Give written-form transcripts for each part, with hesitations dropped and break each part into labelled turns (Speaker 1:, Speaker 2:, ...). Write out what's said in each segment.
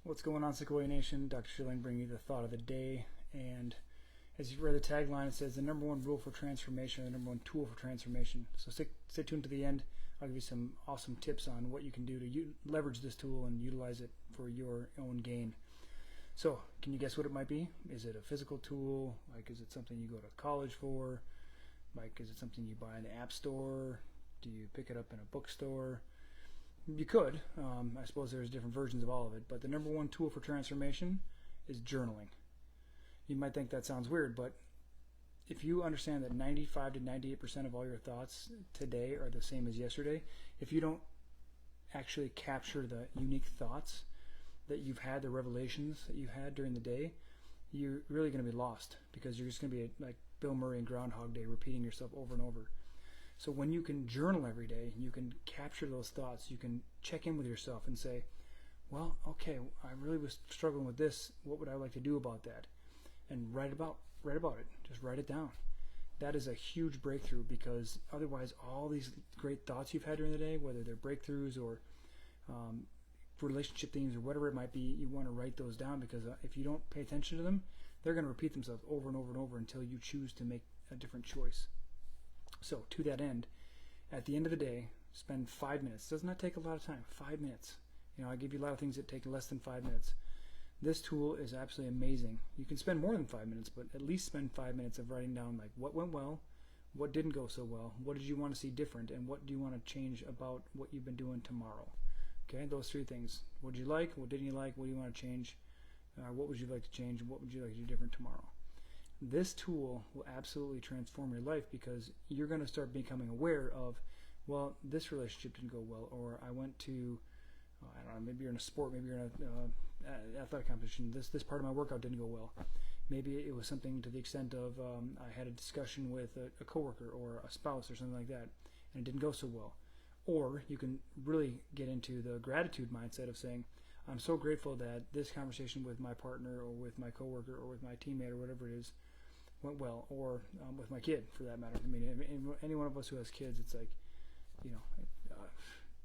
Speaker 1: What's going on, Secoya Nation? Dr. Schilling bringing you the thought of the day. And as you read the tagline, it says the number one rule for transformation, the number one tool for transformation. So stay tuned to the end. I'll give you some awesome tips on what you can do to leverage this tool and utilize it for your own gain. So can you guess what it might be? Is it a physical tool? Like, is it something you go to college for? Like, is it something you buy in the app store? Do you pick it up in a bookstore? You could. I suppose there's different versions of all of it, but the number one tool for transformation is journaling. You might think that sounds weird, but if you understand that 95 to 98% of all your thoughts today are the same as yesterday, if you don't actually capture the unique thoughts that you've had, the revelations that you had during the day, you're really going to be lost, because you're just going to be like Bill Murray in Groundhog Day, repeating yourself over and over. So when you can journal every day, you can capture those thoughts, you can check in with yourself and say, well, okay, I really was struggling with this. What would I like to do about that? And write about it. Just write it down. That is a huge breakthrough, because otherwise all these great thoughts you've had during the day, whether they're breakthroughs or relationship themes or whatever it might be, you want to write those down, because if you don't pay attention to them, they're going to repeat themselves over and over and over until you choose to make a different choice. So to that end, at the end of the day, spend 5 minutes. It does not take a lot of time. 5 minutes. I give you a lot of things that take less than 5 minutes. This tool is absolutely amazing. You can spend more than 5 minutes, but at least spend 5 minutes of writing down, like, what went well, what didn't go so well, what did you want to see different, and what do you want to change about what you've been doing tomorrow. Okay, those three things. What did you like? What didn't you like? What do you want to change? What would you like to change? And what would you like to do different tomorrow? This tool will absolutely transform your life, because you're going to start becoming aware of, well, this relationship didn't go well, or I went to, I don't know, maybe you're in a sport, maybe you're in an athletic competition, this part of my workout didn't go well. Maybe it was something to the extent of I had a discussion with a coworker or a spouse or something like that, and it didn't go so well. Or you can really get into the gratitude mindset of saying, I'm so grateful that this conversation with my partner or with my coworker or with my teammate or whatever it is went well, or with my kid, for that matter. I mean, any one of us who has kids, it's like,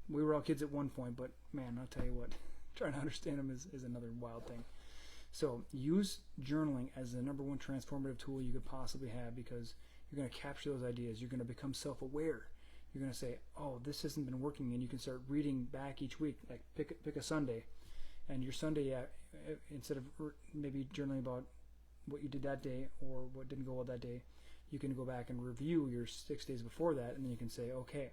Speaker 1: we were all kids at one point, but man, I'll tell you what, trying to understand them is another wild thing. So use journaling as the number one transformative tool you could possibly have, because you're going to capture those ideas. You're going to become self-aware. You're going to say, oh, this hasn't been working, and you can start reading back each week. Like pick a Sunday, and your Sunday, instead of maybe journaling about what you did that day or what didn't go well that day, you can go back and review your 6 days before that, and then you can say, okay,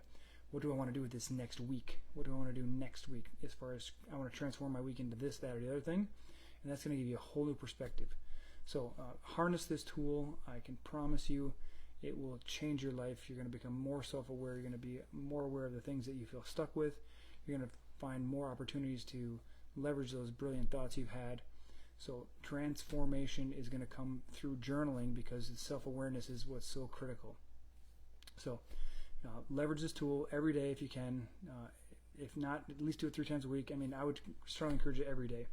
Speaker 1: what do I want to do with this next week? What do I want to do next week, as far as I want to transform my week into this, that, or the other thing? And that's going to give you a whole new perspective. So harness this tool. I can promise you it will change your life. You're going to become more self-aware. You're going to be more aware of the things that you feel stuck with. You're going to find more opportunities to leverage those brilliant thoughts you've had. So transformation is going to come through journaling, because self-awareness is what's so critical. So leverage this tool every day if you can. If not, at least do it 3 times a week. I mean, I would strongly encourage it every day.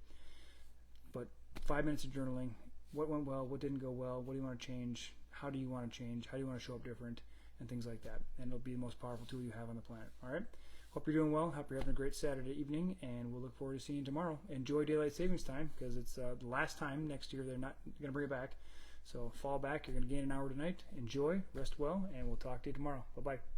Speaker 1: But 5 minutes of journaling. What went well? What didn't go well? What do you want to change? How do you want to change? How do you want to show up different? And things like that. And it'll be the most powerful tool you have on the planet. All right? Hope you're doing well. Hope you're having a great Saturday evening, and we'll look forward to seeing you tomorrow. Enjoy daylight savings time, because it's the last time next year. They're not going to bring it back. So fall back. You're going to gain an hour tonight. Enjoy. Rest well, and we'll talk to you tomorrow. Bye-bye.